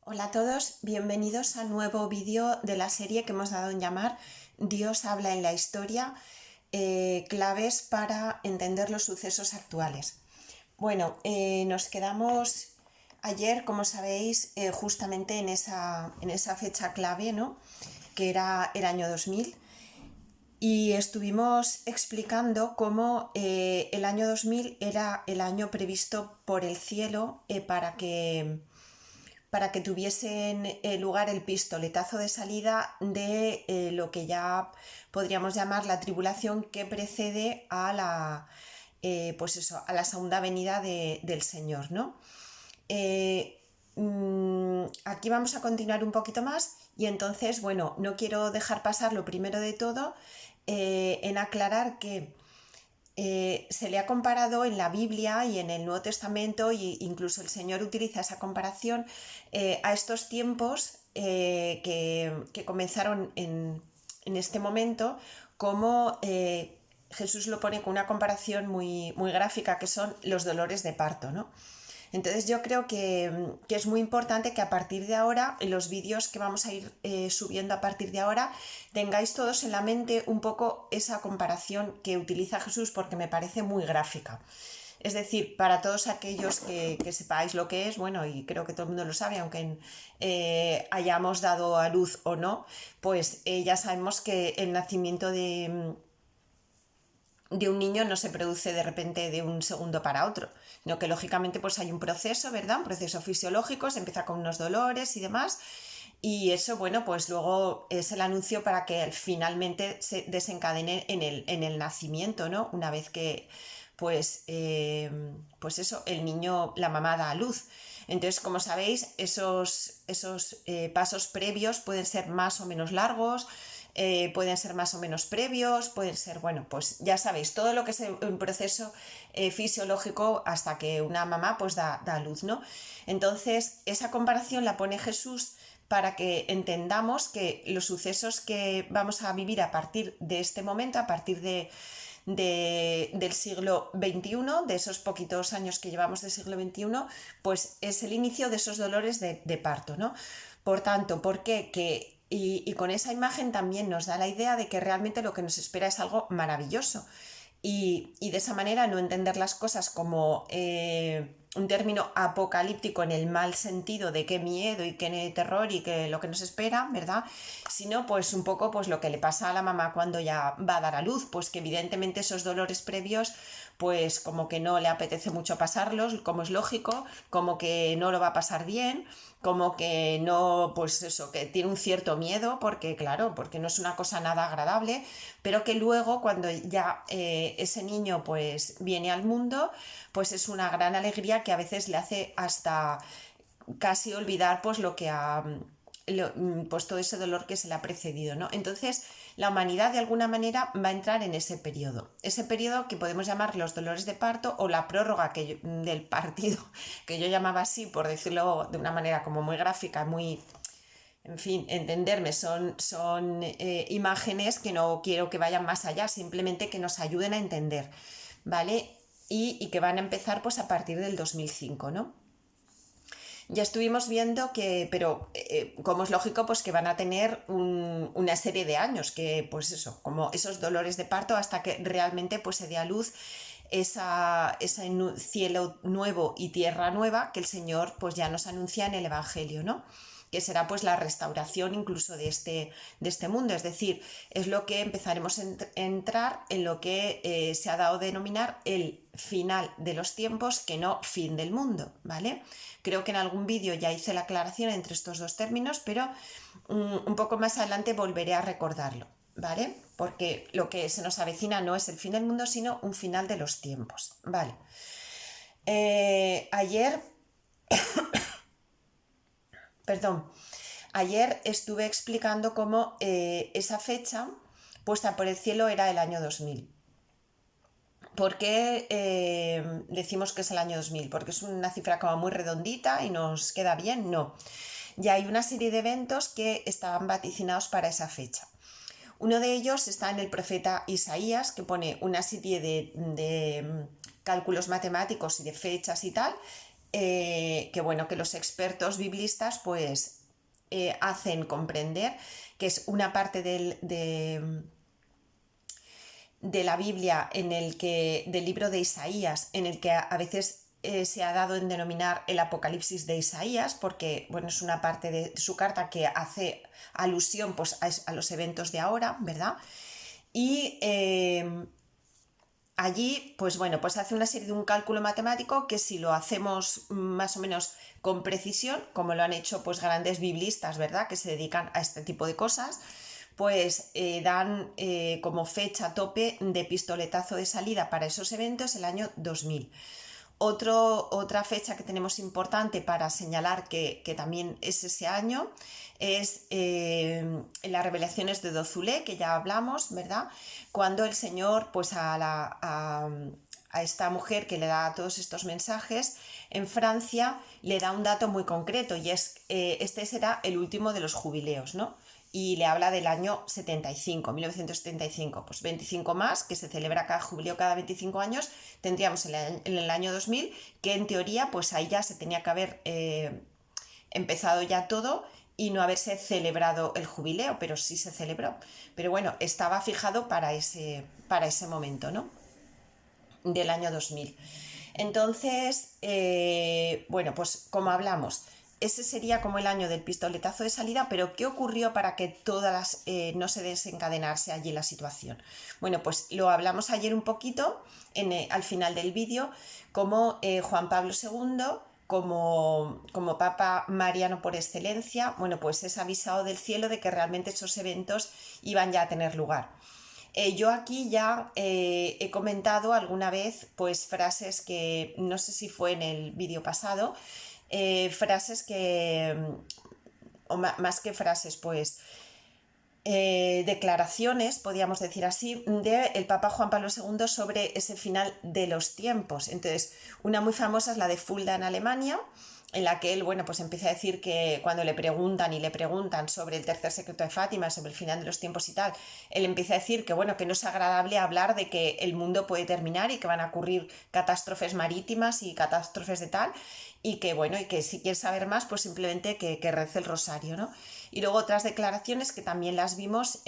Hola a todos, bienvenidos a un nuevo vídeo de la serie que hemos dado en llamar Dios habla en la historia, claves para entender los sucesos actuales. Bueno, nos quedamos ayer, como sabéis, justamente en esa fecha clave, ¿no? Que era el año 2000. Y estuvimos explicando cómo el año 2000 era el año previsto por el cielo para que tuviesen lugar el pistoletazo de salida de lo que ya podríamos llamar la tribulación que precede a a la segunda venida del Señor, ¿no? Aquí vamos a continuar un poquito más y entonces, bueno, no quiero dejar pasar lo primero de todo en aclarar que se le ha comparado en la Biblia y en el Nuevo Testamento, e incluso el Señor utiliza esa comparación a estos tiempos que comenzaron en este momento, como Jesús lo pone con una comparación muy gráfica, que son los dolores de parto, ¿no? Entonces yo creo que es muy importante que a partir de ahora, en los vídeos que vamos a ir subiendo a partir de ahora, tengáis todos en la mente un poco esa comparación que utiliza Jesús, porque me parece muy gráfica. Es decir, para todos aquellos que sepáis lo que es, bueno, y creo que todo el mundo lo sabe, aunque hayamos dado a luz o no, pues ya sabemos que el nacimiento de un niño no se produce de repente de un segundo para otro, sino que lógicamente pues hay un proceso, ¿verdad? Un proceso fisiológico, se empieza con unos dolores y demás, y eso, bueno, pues luego es el anuncio para que finalmente se desencadene en el nacimiento, ¿no? Una vez que, pues eso, el niño, la mamá da a luz. Entonces, como sabéis, esos pasos previos pueden ser más o menos largos, pueden ser más o menos previos, pueden ser, bueno, pues ya sabéis, todo lo que es un proceso fisiológico hasta que una mamá pues da a luz, ¿no? Entonces, esa comparación la pone Jesús para que entendamos que los sucesos que vamos a vivir a partir de este momento, a partir del siglo XXI, de esos poquitos años que llevamos del siglo XXI, pues es el inicio de esos dolores de parto, ¿no? Por tanto, ¿por qué? Y con esa imagen también nos da la idea de que realmente lo que nos espera es algo maravilloso. Y de esa manera no entender las cosas como un término apocalíptico en el mal sentido de qué miedo y qué terror y qué lo que nos espera, ¿verdad? Sino pues un poco pues lo que le pasa a la mamá cuando ya va a dar a luz, pues que evidentemente esos dolores previos pues como que no le apetece mucho pasarlos, como es lógico, como que no lo va a pasar bien, como que no, pues eso, que tiene un cierto miedo, porque claro, porque no es una cosa nada agradable, pero que luego cuando ya ese niño pues viene al mundo, pues es una gran alegría que a veces le hace hasta casi olvidar pues lo que ha pues todo ese dolor que se le ha precedido, ¿no? Entonces la humanidad de alguna manera va a entrar en ese periodo que podemos llamar los dolores de parto o la prórroga del partido, que yo llamaba así por decirlo de una manera como muy gráfica, muy, en fin, entenderme, son imágenes que no quiero que vayan más allá, simplemente que nos ayuden a entender, ¿vale? Y que van a empezar pues a partir del 2005, ¿no? Ya estuvimos viendo que, pero como es lógico, pues que van a tener una serie de años, que pues eso, como esos dolores de parto hasta que realmente pues se dé a luz ese cielo nuevo y tierra nueva que el Señor pues ya nos anuncia en el Evangelio, ¿no? Que será pues la restauración incluso de este mundo, es decir, es lo que empezaremos a entrar en lo que se ha dado a denominar el final de los tiempos, que no fin del mundo, ¿vale? Creo que en algún vídeo ya hice la aclaración entre estos dos términos, pero un poco más adelante volveré a recordarlo, ¿vale? Porque lo que se nos avecina no es el fin del mundo, sino un final de los tiempos, ¿vale? Ayer estuve explicando cómo esa fecha puesta por el cielo era el año 2000. ¿Por qué decimos que es el año 2000? ¿Porque es una cifra como muy redondita y nos queda bien? No. Ya hay una serie de eventos que estaban vaticinados para esa fecha. Uno de ellos está en el profeta Isaías, que pone una serie de cálculos matemáticos y de fechas y tal, que bueno, que los expertos biblistas pues hacen comprender que es una parte de la Biblia del libro de Isaías, en el que a veces se ha dado en denominar el Apocalipsis de Isaías, porque bueno, es una parte de su carta que hace alusión pues, a los eventos de ahora, ¿verdad? Y allí, pues bueno, pues hace una serie de un cálculo matemático que si lo hacemos más o menos con precisión, como lo han hecho pues grandes biblistas, ¿verdad? Que se dedican a este tipo de cosas, pues dan como fecha tope de pistoletazo de salida para esos eventos el año 2000. Otra fecha que tenemos importante para señalar que también es ese año es las revelaciones de Dozulé, que ya hablamos, ¿verdad? Cuando el Señor, pues a esta mujer que le da todos estos mensajes, en Francia le da un dato muy concreto y es este será el último de los jubileos, ¿no? Y le habla del año 75, 1975, pues 25 más, que se celebra cada jubileo cada 25 años, tendríamos en el año 2000, que en teoría pues ahí ya se tenía que haber empezado ya todo y no haberse celebrado el jubileo, pero sí se celebró. Pero bueno, estaba fijado para ese momento, ¿no? Del año 2000. Entonces, bueno, pues como hablamos, ese sería como el año del pistoletazo de salida, pero ¿qué ocurrió para que no se desencadenase allí la situación? Bueno, pues lo hablamos ayer un poquito al final del vídeo, como Juan Pablo II, como Papa Mariano por excelencia, bueno, pues es avisado del cielo de que realmente esos eventos iban ya a tener lugar. Yo aquí ya he comentado alguna vez pues frases que no sé si fue en el vídeo pasado, frases que, o más que frases, pues declaraciones, podríamos decir así, del Papa Juan Pablo II sobre ese final de los tiempos. Entonces, una muy famosa es la de Fulda en Alemania, en la que él, bueno, pues empieza a decir que cuando le preguntan sobre el tercer secreto de Fátima, sobre el final de los tiempos y tal, él empieza a decir que, bueno, que no es agradable hablar de que el mundo puede terminar y que van a ocurrir catástrofes marítimas y catástrofes de tal, y que, bueno, y que si quieres saber más, pues simplemente que rece el rosario, ¿no? Y luego otras declaraciones que también las vimos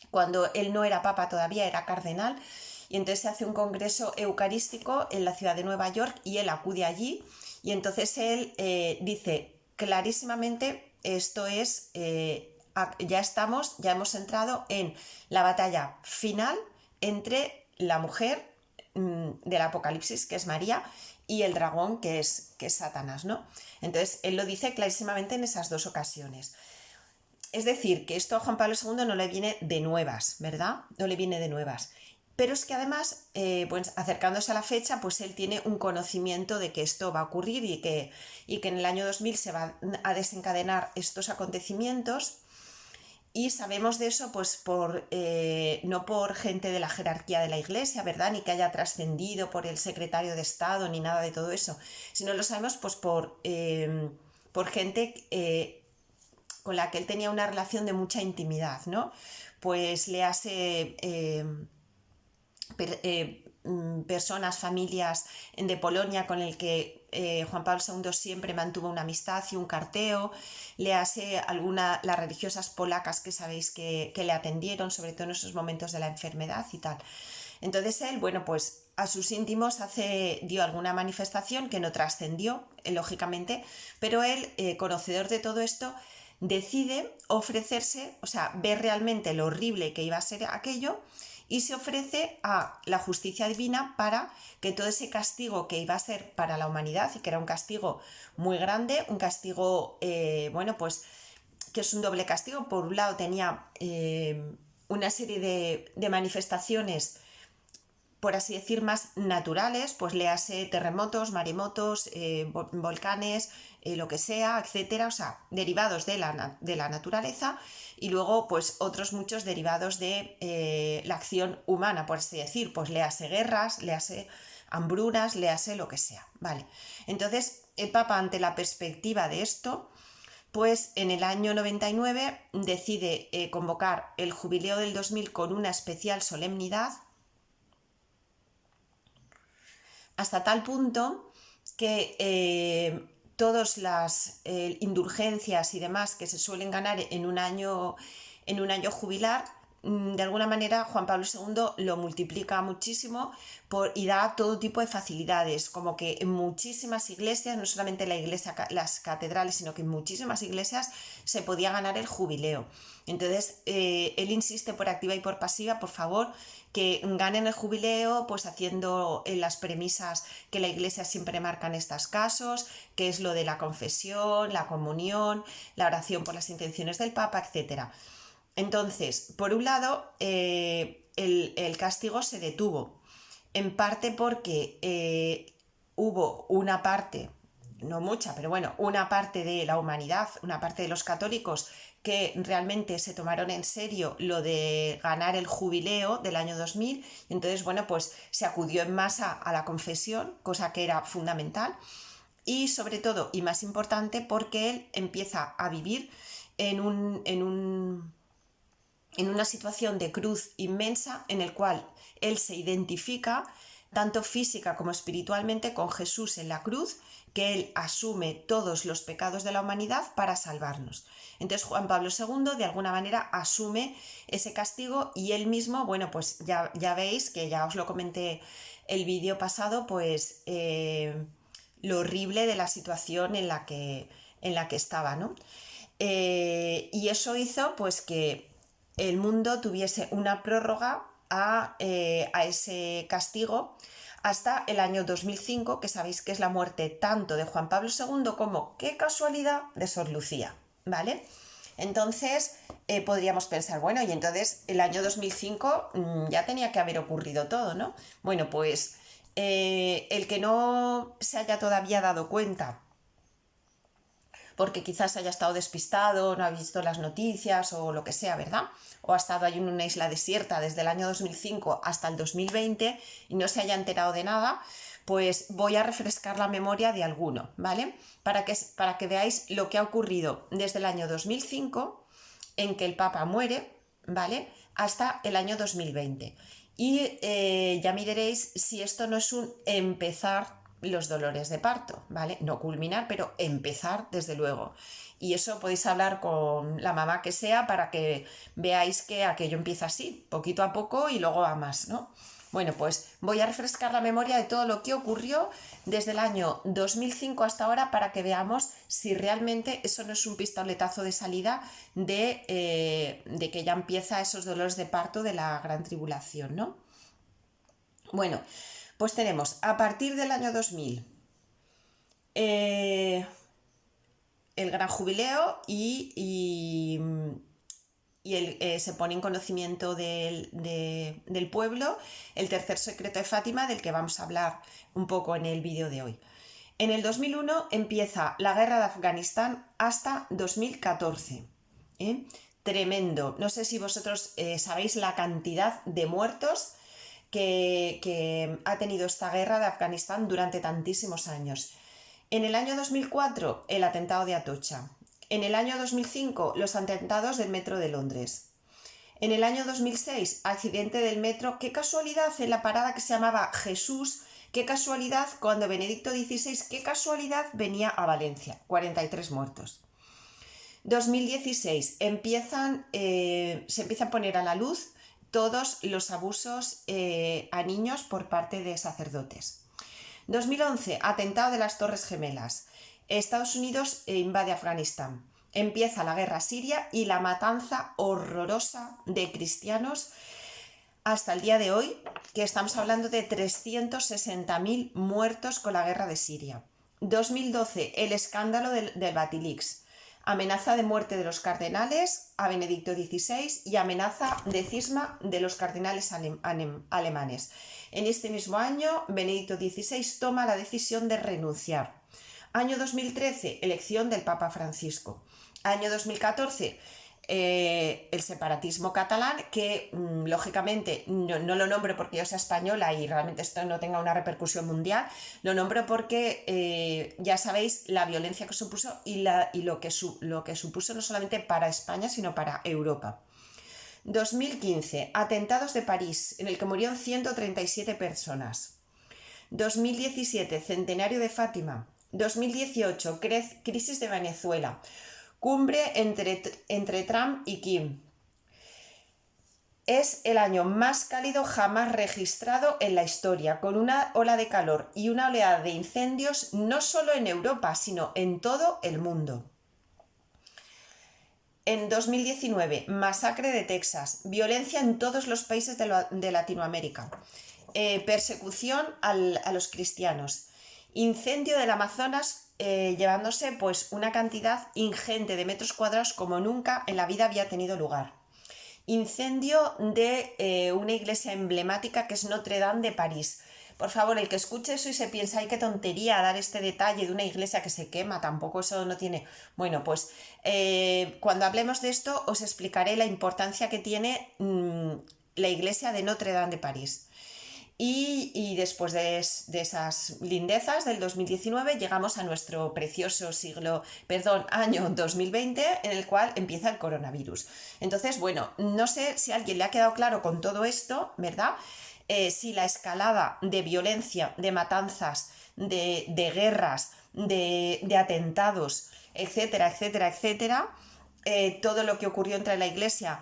cuando él no era papa todavía, era cardenal, y entonces se hace un congreso eucarístico en la ciudad de Nueva York y él acude allí y entonces él dice clarísimamente, esto es, ya hemos entrado en la batalla final entre la mujer del Apocalipsis, que es María, y el dragón, que es Satanás, ¿no? Entonces, él lo dice clarísimamente en esas dos ocasiones. Es decir, que esto a Juan Pablo II no le viene de nuevas, ¿verdad? No le viene de nuevas. Pero es que además, pues acercándose a la fecha, pues él tiene un conocimiento de que esto va a ocurrir y que en el año 2000 se van a desencadenar estos acontecimientos. Y sabemos de eso pues no por gente de la jerarquía de la Iglesia, ¿verdad? Ni que haya trascendido por el secretario de Estado, ni nada de todo eso, sino lo sabemos pues por gente con la que él tenía una relación de mucha intimidad, ¿no? Pues le hace personas, familias de Polonia con el que Juan Pablo II siempre mantuvo una amistad y un carteo, le hace las religiosas polacas que sabéis que le atendieron, sobre todo en esos momentos de la enfermedad y tal. Entonces él, bueno, pues a sus íntimos dio alguna manifestación que no trascendió, lógicamente, pero él, conocedor de todo esto, decide ofrecerse, o sea, ve realmente lo horrible que iba a ser aquello y se ofrece a la justicia divina para que todo ese castigo que iba a ser para la humanidad y que era un castigo muy grande, un castigo, bueno, pues que es un doble castigo. Por un lado tenía una serie de manifestaciones, por así decir, más naturales, pues le hace terremotos, maremotos, volcanes, lo que sea, etcétera, o sea, derivados de la naturaleza, y luego pues otros muchos derivados de la acción humana, por así decir, pues le hace guerras, le hace hambrunas, le hace lo que sea, ¿vale? Entonces el Papa, ante la perspectiva de esto, pues en el año 99 decide convocar el jubileo del 2000 con una especial solemnidad, hasta tal punto que todas las indulgencias y demás que se suelen ganar en un año jubilar, de alguna manera Juan Pablo II lo multiplica muchísimo y da todo tipo de facilidades, como que en muchísimas iglesias, no solamente las catedrales, sino que en muchísimas iglesias se podía ganar el jubileo. Entonces, él insiste por activa y por pasiva, por favor, que ganen el jubileo, pues haciendo las premisas que la iglesia siempre marca en estos casos, que es lo de la confesión, la comunión, la oración por las intenciones del Papa, etc. Entonces, por un lado, el castigo se detuvo, en parte porque hubo una parte, no mucha, pero bueno, una parte de la humanidad, una parte de los católicos que realmente se tomaron en serio lo de ganar el jubileo del año 2000, y entonces, bueno, pues se acudió en masa a la confesión, cosa que era fundamental, y sobre todo, y más importante, porque él empieza a vivir en una situación de cruz inmensa en el cual él se identifica tanto física como espiritualmente con Jesús en la cruz, que él asume todos los pecados de la humanidad para salvarnos. Entonces Juan Pablo II de alguna manera asume ese castigo y él mismo, bueno, pues ya veis que ya os lo comenté el vídeo pasado, pues lo horrible de la situación en la que estaba, ¿no? Y eso hizo pues que el mundo tuviese una prórroga a ese castigo hasta el año 2005, que sabéis que es la muerte tanto de Juan Pablo II como, qué casualidad, de Sor Lucía, ¿vale? Entonces podríamos pensar, bueno, y entonces el año 2005 ya tenía que haber ocurrido todo, ¿no? Bueno, pues el que no se haya todavía dado cuenta, porque quizás haya estado despistado, no ha visto las noticias o lo que sea, ¿verdad? O ha estado ahí en una isla desierta desde el año 2005 hasta el 2020 y no se haya enterado de nada, pues voy a refrescar la memoria de alguno, ¿vale? Para que veáis lo que ha ocurrido desde el año 2005, en que el Papa muere, ¿vale? Hasta el año 2020. Y ya me diréis si esto no es un empezar los dolores de parto, ¿vale? No culminar, pero empezar desde luego. Y eso podéis hablar con la mamá que sea para que veáis que aquello empieza así, poquito a poco y luego a más, ¿no? Bueno, pues voy a refrescar la memoria de todo lo que ocurrió desde el año 2005 hasta ahora para que veamos si realmente eso no es un pistoletazo de salida de que ya empieza esos dolores de parto de la gran tribulación, ¿no? Bueno, pues tenemos a partir del año 2000 el gran jubileo y se pone en conocimiento del pueblo el tercer secreto de Fátima, del que vamos a hablar un poco en el vídeo de hoy. En el 2001 empieza la guerra de Afganistán hasta 2014. Tremendo. No sé si vosotros sabéis la cantidad de muertos que ha tenido esta guerra de Afganistán durante tantísimos años. En el año 2004, el atentado de Atocha. En el año 2005, los atentados del metro de Londres. En el año 2006, accidente del metro. Qué casualidad en la parada que se llamaba Jesús. Qué casualidad cuando Benedicto XVI, qué casualidad venía a Valencia. 43 muertos. 2016, se empieza a poner a la luz todos los abusos a niños por parte de sacerdotes. 2011, atentado de las Torres Gemelas. Estados Unidos invade Afganistán. Empieza la guerra siria y la matanza horrorosa de cristianos hasta el día de hoy, que estamos hablando de 360.000 muertos con la guerra de Siria. 2012, el escándalo del Batilix. Amenaza de muerte de los cardenales a Benedicto XVI y amenaza de cisma de los cardenales alemanes. En este mismo año, Benedicto XVI toma la decisión de renunciar. Año 2013, elección del Papa Francisco. Año 2014, el separatismo catalán, que lógicamente no lo nombro porque yo sea española y realmente esto no tenga una repercusión mundial, lo nombro porque ya sabéis la violencia que supuso y lo que supuso no solamente para España sino para Europa. 2015, atentados de París, en el que murieron 137 personas. 2017, centenario de Fátima. 2018, crisis de Venezuela. Cumbre entre Trump y Kim. Es el año más cálido jamás registrado en la historia, con una ola de calor y una oleada de incendios no solo en Europa, sino en todo el mundo. En 2019, masacre de Texas, violencia en todos los países de Latinoamérica, persecución a los cristianos, incendio del Amazonas, llevándose pues una cantidad ingente de metros cuadrados como nunca en la vida había tenido lugar. Incendio de una iglesia emblemática que es Notre Dame de París. Por favor, el que escuche eso y se piensa, ay, qué tontería dar este detalle de una iglesia que se quema, tampoco eso no tiene... Bueno, pues cuando hablemos de esto os explicaré la importancia que tiene la iglesia de Notre Dame de París. Y después de esas lindezas del 2019 llegamos a nuestro precioso año 2020, en el cual empieza el coronavirus. Entonces, bueno, no sé si a alguien le ha quedado claro con todo esto, ¿verdad? Si la escalada de violencia, de matanzas, de guerras, de atentados, etcétera, etcétera, etcétera, todo lo que ocurrió entre la Iglesia,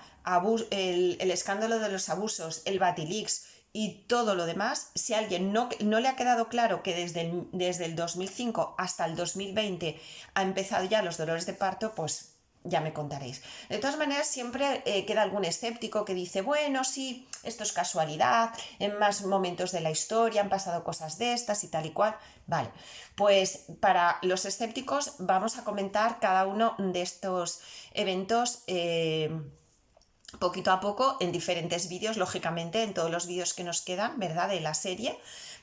el escándalo de los abusos, el Batilix y todo lo demás, si a alguien no le ha quedado claro que desde el 2005 hasta el 2020 ha empezado ya los dolores de parto, pues ya me contaréis. De todas maneras, siempre queda algún escéptico que dice, bueno, sí, esto es casualidad, en más momentos de la historia han pasado cosas de estas y tal y cual. Vale, pues para los escépticos vamos a comentar cada uno de estos eventos poquito a poco en diferentes vídeos, lógicamente en todos los vídeos que nos quedan, ¿verdad?, de la serie,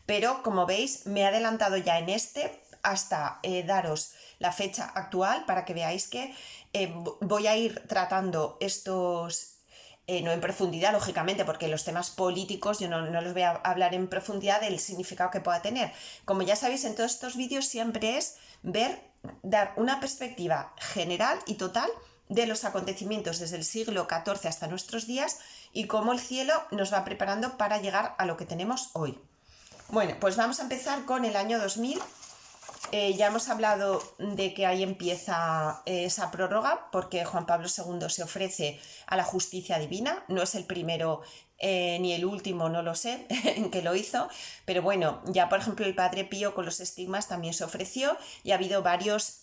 pero como veis me he adelantado ya en hasta daros la fecha actual para que veáis que voy a ir tratando estos, no en profundidad, lógicamente, porque los temas políticos yo no los voy a hablar en profundidad del significado que pueda tener. Como ya sabéis, en todos estos vídeos siempre es dar una perspectiva general y total de los acontecimientos desde el siglo XIV hasta nuestros días y cómo el cielo nos va preparando para llegar a lo que tenemos hoy. Bueno, pues vamos a empezar con el año 2000. Ya hemos hablado de que ahí empieza esa prórroga porque Juan Pablo II se ofrece a la justicia divina. No es el primero ni el último, no lo sé, en que lo hizo, pero bueno, ya por ejemplo el Padre Pío con los estigmas también se ofreció y ha habido varios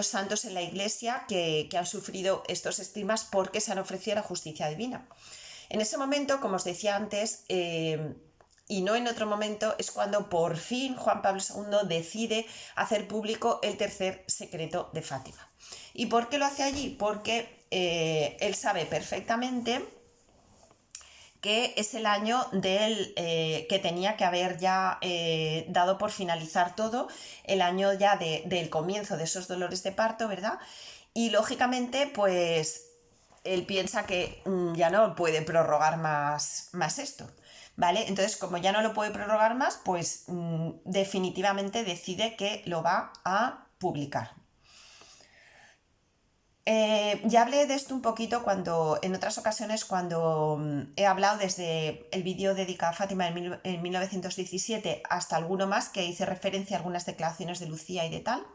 santos en la Iglesia que han sufrido estos estigmas porque se han ofrecido a la justicia divina. En ese momento, como os decía antes, y no en otro momento, es cuando por fin Juan Pablo II decide hacer público el tercer secreto de Fátima. ¿Y por qué lo hace allí? Porque él sabe perfectamente que es el año que tenía que haber ya dado por finalizar todo, el año ya del comienzo de esos dolores de parto, ¿verdad? Y lógicamente, pues él piensa que ya no puede prorrogar más esto, ¿vale? Entonces, como ya no lo puede prorrogar más, pues definitivamente decide que lo va a publicar. Ya hablé de esto un poquito en otras ocasiones cuando he hablado desde el vídeo dedicado a Fátima en 1917 hasta alguno más que hice referencia a algunas declaraciones de Lucía y de tal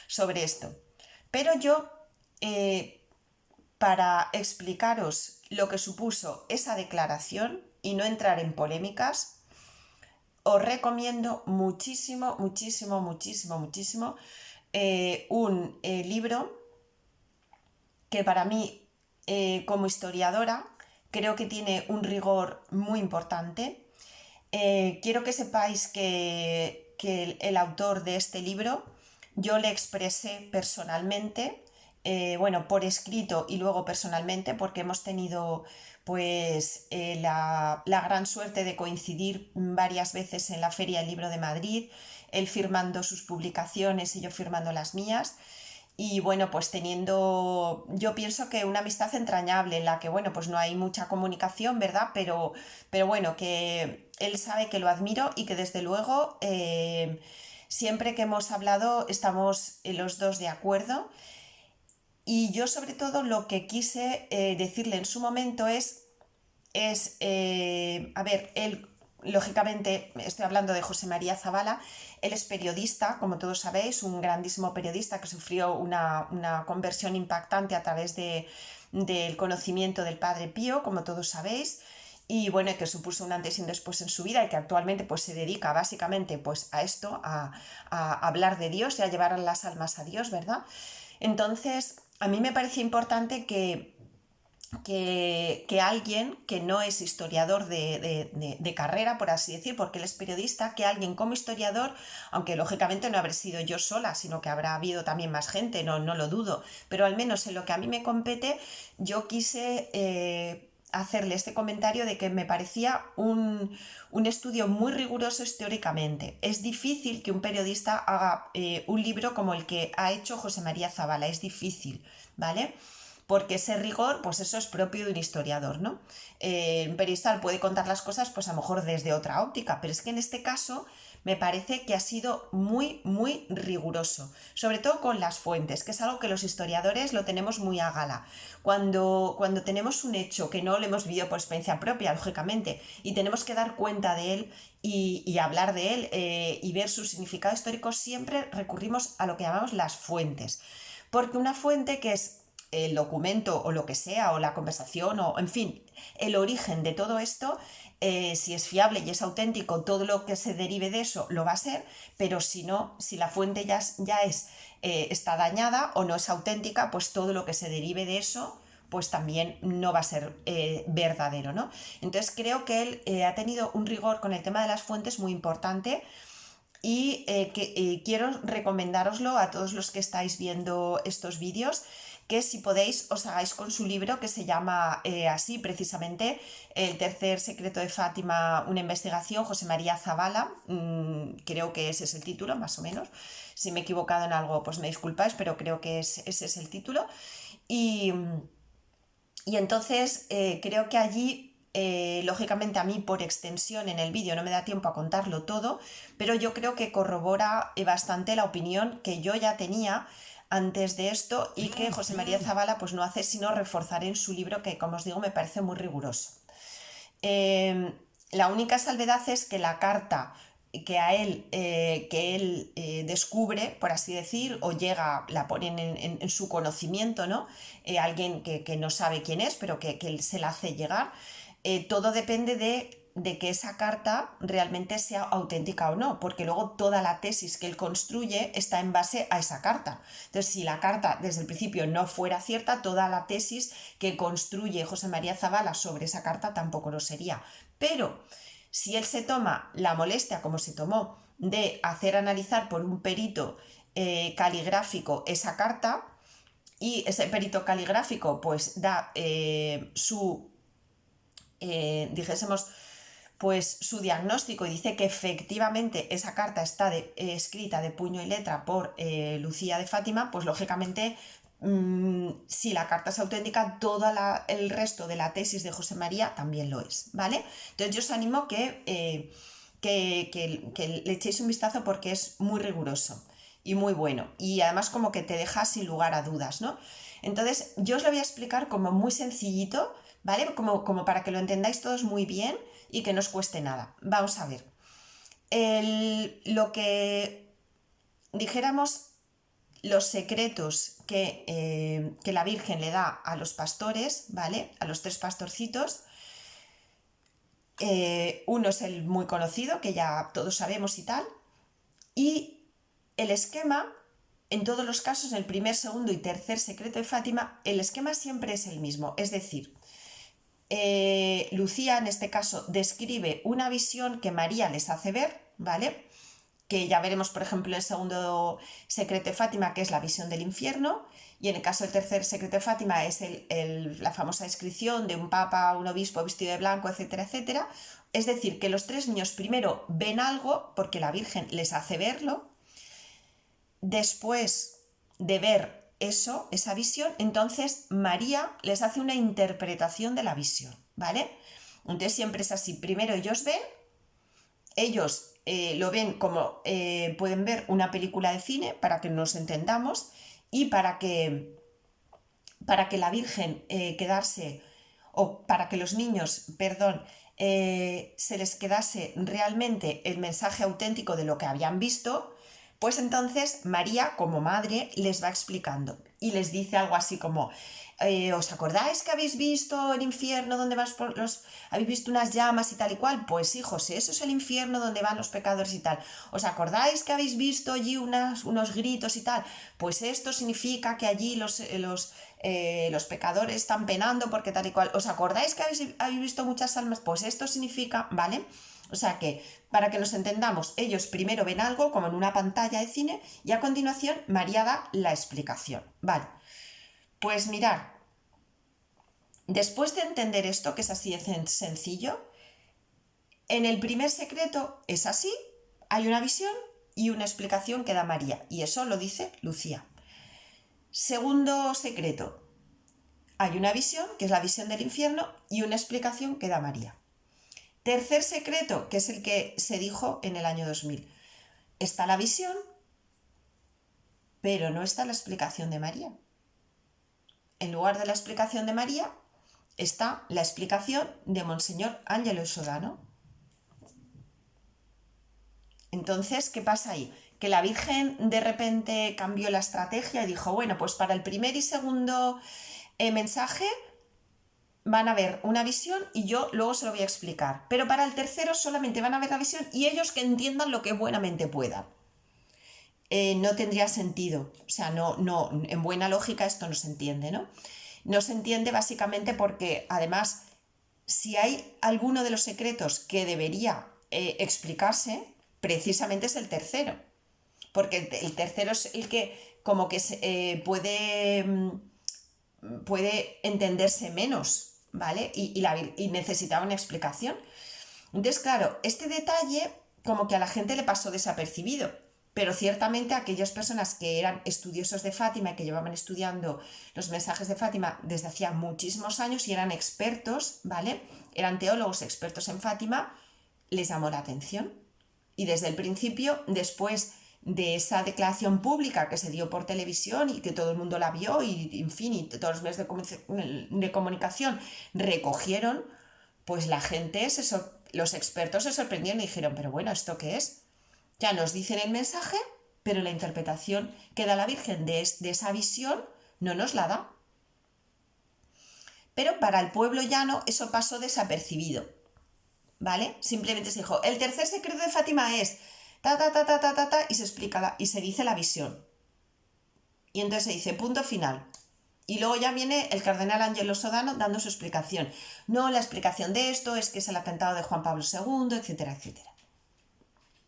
sobre esto. Pero yo, para explicaros lo que supuso esa declaración y no entrar en polémicas, os recomiendo muchísimo, muchísimo, muchísimo, muchísimo un libro que para mí, como historiadora, creo que tiene un rigor muy importante. Quiero que sepáis que el autor de este libro yo le expresé personalmente, bueno, por escrito y luego personalmente, porque hemos tenido pues la gran suerte de coincidir varias veces en la Feria del Libro de Madrid, él firmando sus publicaciones y yo firmando las mías. Y bueno, pues yo pienso que una amistad entrañable en la que, bueno, pues no hay mucha comunicación, ¿verdad? Pero bueno, que él sabe que lo admiro y que desde luego siempre que hemos hablado estamos los dos de acuerdo. Y yo sobre todo lo que quise decirle en su momento a ver, él lógicamente, estoy hablando de José María Zabala. Él es periodista, como todos sabéis, un grandísimo periodista que sufrió una conversión impactante a través del conocimiento del Padre Pío, como todos sabéis, y bueno, que supuso un antes y un después en su vida, y que actualmente pues se dedica básicamente pues a esto, a hablar de Dios y a llevar a las almas a Dios, ¿verdad? Entonces, a mí me parece importante que alguien que no es historiador de carrera, por así decir, porque él es periodista, que alguien como historiador, aunque lógicamente no habré sido yo sola, sino que habrá habido también más gente, no lo dudo, pero al menos en lo que a mí me compete, yo quise hacerle este comentario de que me parecía un estudio muy riguroso teóricamente. Es difícil que un periodista haga un libro como el que ha hecho José María Zabala, es difícil, ¿vale? Porque ese rigor, pues eso es propio de un historiador, ¿no? Un periodista puede contar las cosas, pues a lo mejor desde otra óptica, pero es que en este caso me parece que ha sido muy, muy riguroso, sobre todo con las fuentes, que es algo que los historiadores lo tenemos muy a gala. Cuando tenemos un hecho que no lo hemos vivido por experiencia propia, lógicamente, y tenemos que dar cuenta de él y hablar de él y ver su significado histórico, siempre recurrimos a lo que llamamos las fuentes. Porque una fuente que es el documento o lo que sea, o la conversación, o en fin, el origen de todo esto, si es fiable y es auténtico, todo lo que se derive de eso lo va a ser, pero si no, si la fuente ya está dañada o no es auténtica, pues todo lo que se derive de eso pues también no va a ser verdadero, ¿no? Entonces creo que él ha tenido un rigor con el tema de las fuentes muy importante, y quiero recomendároslo a todos los que estáis viendo estos vídeos, que si podéis os hagáis con su libro, que se llama así precisamente, El tercer secreto de Fátima, una investigación, José María Zabala, creo que ese es el título, más o menos. Si me he equivocado en algo, pues me disculpáis, pero creo que ese es el título. Y, y entonces creo que allí, lógicamente a mí por extensión en el vídeo no me da tiempo a contarlo todo, pero yo creo que corrobora bastante la opinión que yo ya tenía antes de esto, y que José María Zabala pues no hace sino reforzar en su libro, que como os digo me parece muy riguroso. La única salvedad es que la carta que él descubre, por así decir, o llega, la ponen en su conocimiento, ¿no? Alguien que no sabe quién es, pero que él se la hace llegar. Todo depende de que esa carta realmente sea auténtica o no, porque luego toda la tesis que él construye está en base a esa carta. Entonces, si la carta desde el principio no fuera cierta, toda la tesis que construye José María Zabala sobre esa carta tampoco lo sería. Pero si él se toma la molestia, como se tomó, de hacer analizar por un perito caligráfico esa carta, y ese perito caligráfico pues da dijésemos, pues su diagnóstico, y dice que efectivamente esa carta está escrita de puño y letra por Lucía de Fátima, pues lógicamente, si la carta es auténtica, todo el resto de la tesis de José María también lo es, ¿vale? Entonces yo os animo que le echéis un vistazo, porque es muy riguroso y muy bueno, y además como que te deja sin lugar a dudas, ¿no? Entonces yo os lo voy a explicar como muy sencillito, ¿vale? Como para que lo entendáis todos muy bien y que no os cueste nada. Vamos a ver. Lo que dijéramos, los secretos que la Virgen le da a los pastores, ¿vale? A los 3 pastorcitos. Uno es el muy conocido, que ya todos sabemos y tal. Y el esquema, en todos los casos, el primer, segundo y tercer secreto de Fátima, el esquema siempre es el mismo. Es decir, Lucía, en este caso, describe una visión que María les hace ver, ¿vale? Que ya veremos, por ejemplo, en el segundo secreto de Fátima, que es la visión del infierno, y en el caso del tercer secreto de Fátima es la famosa descripción de un papa, un obispo vestido de blanco, etcétera, etcétera. Es decir, que los 3 niños primero ven algo, porque la Virgen les hace verlo. Después de ver eso, esa visión, entonces María les hace una interpretación de la visión, ¿vale? Entonces siempre es así. Primero ellos lo ven como pueden ver una película de cine, para que nos entendamos, y para que la Virgen quedarse, o para que los niños, perdón, se les quedase realmente el mensaje auténtico de lo que habían visto, pues entonces María, como madre, les va explicando y les dice algo así como: ¿os acordáis que habéis visto el infierno donde habéis visto unas llamas y tal y cual? Pues hijos, eso es el infierno donde van los pecadores y tal. ¿Os acordáis que habéis visto allí unos gritos y tal? Pues esto significa que allí los pecadores están penando porque tal y cual. ¿Os acordáis que habéis visto muchas almas? Pues esto significa, ¿vale? O sea que, para que nos entendamos, ellos primero ven algo como en una pantalla de cine y a continuación María da la explicación. Vale, pues mirar, después de entender esto, que es así de sencillo, en el primer secreto es así, hay una visión y una explicación que da María, y eso lo dice Lucía. Segundo secreto, hay una visión, que es la visión del infierno, y una explicación que da María. Tercer secreto, que es el que se dijo en el año 2000. Está la visión, pero no está la explicación de María. En lugar de la explicación de María, está la explicación de Monseñor Ángelo Sodano. Entonces, ¿qué pasa ahí? Que la Virgen de repente cambió la estrategia y dijo: bueno, pues para el primer y segundo mensaje van a ver una visión y yo luego se lo voy a explicar. Pero para el tercero solamente van a ver la visión y ellos que entiendan lo que buenamente puedan. No tendría sentido. O sea, no, en buena lógica esto no se entiende, ¿no? No se entiende básicamente porque, además, si hay alguno de los secretos que debería explicarse, precisamente es el tercero. Porque el tercero es el que como que puede entenderse menos, ¿vale? Y necesitaba una explicación. Entonces, claro, este detalle como que a la gente le pasó desapercibido, pero ciertamente aquellas personas que eran estudiosos de Fátima y que llevaban estudiando los mensajes de Fátima desde hacía muchísimos años y eran expertos, ¿vale? Eran teólogos expertos en Fátima, les llamó la atención. Y desde el principio, después de esa declaración pública que se dio por televisión y que todo el mundo la vio y, en fin, y todos los medios de comunicación recogieron, pues la gente, los expertos se sorprendieron y dijeron: pero bueno, ¿esto qué es? Ya nos dicen el mensaje, pero la interpretación que da la Virgen de esa visión no nos la da. Pero para el pueblo llano eso pasó desapercibido, ¿vale? Simplemente se dijo: el tercer secreto de Fátima es y se explica y se dice la visión. Y entonces se dice punto final. Y luego ya viene el cardenal Ángelo Sodano dando su explicación. No, la explicación de esto es que es el atentado de Juan Pablo II, etcétera, etcétera.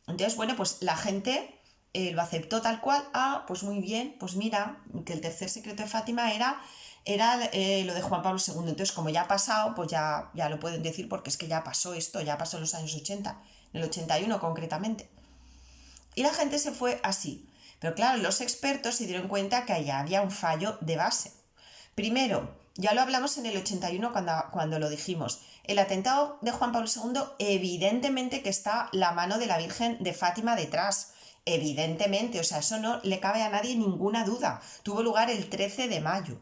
Entonces, bueno, pues la gente lo aceptó tal cual. Ah, pues muy bien, pues mira, que el tercer secreto de Fátima era lo de Juan Pablo II. Entonces, como ya ha pasado, pues ya lo pueden decir porque es que ya pasó esto, ya pasó en los años 80, en el 81 concretamente. Y la gente se fue así. Pero claro, los expertos se dieron cuenta que allá había un fallo de base. Primero, ya lo hablamos en el 81 cuando lo dijimos, el atentado de Juan Pablo II, evidentemente que está la mano de la Virgen de Fátima detrás. Evidentemente, o sea, eso no le cabe a nadie ninguna duda. Tuvo lugar el 13 de mayo.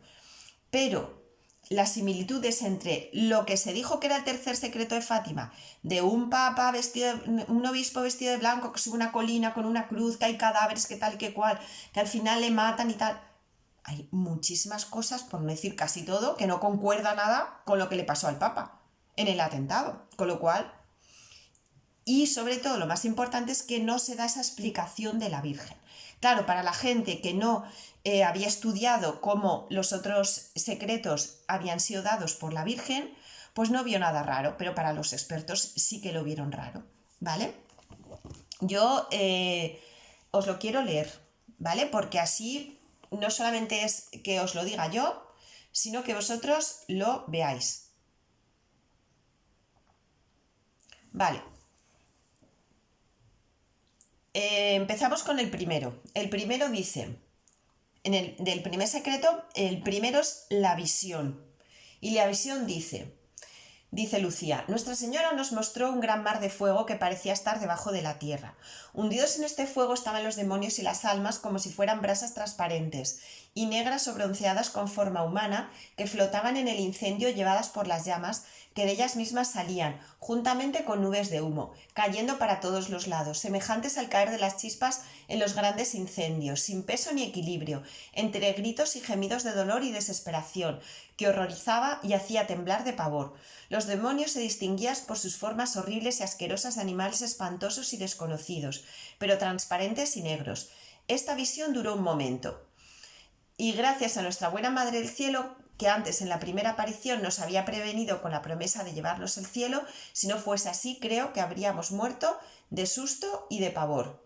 Pero las similitudes entre lo que se dijo que era el tercer secreto de Fátima, de un papa un obispo vestido de blanco que sube una colina con una cruz, que hay cadáveres, que tal y que cual, que al final le matan y tal. Hay muchísimas cosas, por no decir casi todo, que no concuerda nada con lo que le pasó al papa en el atentado. Con lo cual, y sobre todo lo más importante es que no se da esa explicación de la Virgen. Claro, para la gente que no había estudiado cómo los otros secretos habían sido dados por la Virgen, pues no vio nada raro, pero para los expertos sí que lo vieron raro, ¿vale? Yo os lo quiero leer, ¿vale? Porque así no solamente es que os lo diga yo, sino que vosotros lo veáis. Vale. Empezamos con el primero. El primero dice, del primer secreto, el primero es la visión. Y la visión dice: Dice Lucía, Nuestra Señora nos mostró un gran mar de fuego que parecía estar debajo de la tierra. Hundidos en este fuego estaban los demonios y las almas como si fueran brasas transparentes y negras o bronceadas con forma humana que flotaban en el incendio llevadas por las llamas que de ellas mismas salían, juntamente con nubes de humo, cayendo para todos los lados, semejantes al caer de las chispas en los grandes incendios, sin peso ni equilibrio, entre gritos y gemidos de dolor y desesperación, que horrorizaba y hacía temblar de pavor. Los demonios se distinguían por sus formas horribles y asquerosas de animales espantosos y desconocidos, pero transparentes y negros. Esta visión duró un momento. Y gracias a nuestra buena Madre del Cielo, que antes en la primera aparición nos había prevenido con la promesa de llevarnos al cielo, si no fuese así, creo que habríamos muerto de susto y de pavor.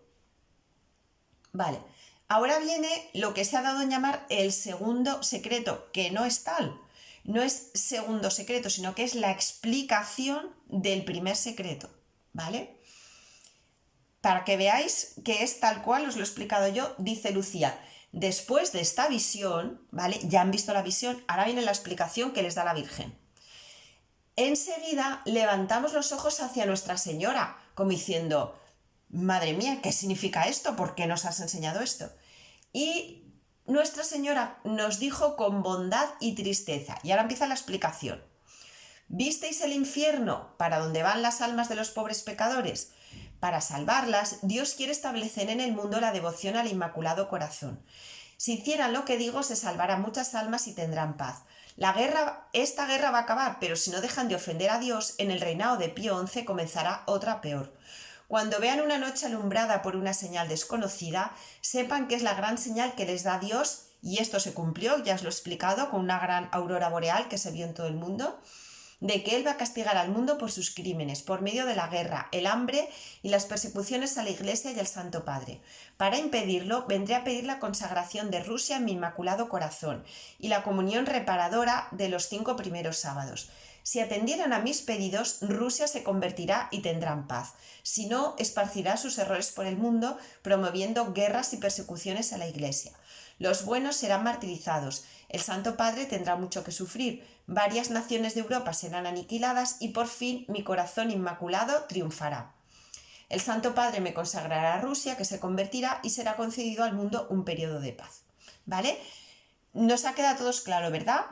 Vale, ahora viene lo que se ha dado en llamar el segundo secreto, que no es tal. No es segundo secreto, sino que es la explicación del primer secreto, ¿vale? Para que veáis que es tal cual os lo he explicado yo, dice Lucía. Después de esta visión, ¿vale? Ya han visto la visión, ahora viene la explicación que les da la Virgen. Enseguida levantamos los ojos hacia Nuestra Señora, como diciendo, madre mía, ¿qué significa esto? ¿Por qué nos has enseñado esto? Y Nuestra Señora nos dijo con bondad y tristeza. Y ahora empieza la explicación. ¿Visteis el infierno para donde van las almas de los pobres pecadores? Para salvarlas, Dios quiere establecer en el mundo la devoción al Inmaculado Corazón. Si hicieran lo que digo, se salvarán muchas almas y tendrán paz. Esta guerra va a acabar, pero si no dejan de ofender a Dios, en el reinado de Pío XI comenzará otra peor. Cuando vean una noche alumbrada por una señal desconocida, sepan que es la gran señal que les da Dios, y esto se cumplió, ya os lo he explicado, con una gran aurora boreal que se vio en todo el mundo, de que Él va a castigar al mundo por sus crímenes, por medio de la guerra, el hambre y las persecuciones a la Iglesia y al Santo Padre. Para impedirlo, vendré a pedir la consagración de Rusia en mi Inmaculado Corazón y la comunión reparadora de los 5 primeros sábados. Si atendieran a mis pedidos, Rusia se convertirá y tendrán paz. Si no, esparcirá sus errores por el mundo, promoviendo guerras y persecuciones a la Iglesia. Los buenos serán martirizados, el Santo Padre tendrá mucho que sufrir, varias naciones de Europa serán aniquiladas y por fin mi corazón inmaculado triunfará. El Santo Padre me consagrará a Rusia, que se convertirá y será concedido al mundo un periodo de paz. ¿Vale? Nos ha quedado a todos claro, ¿verdad?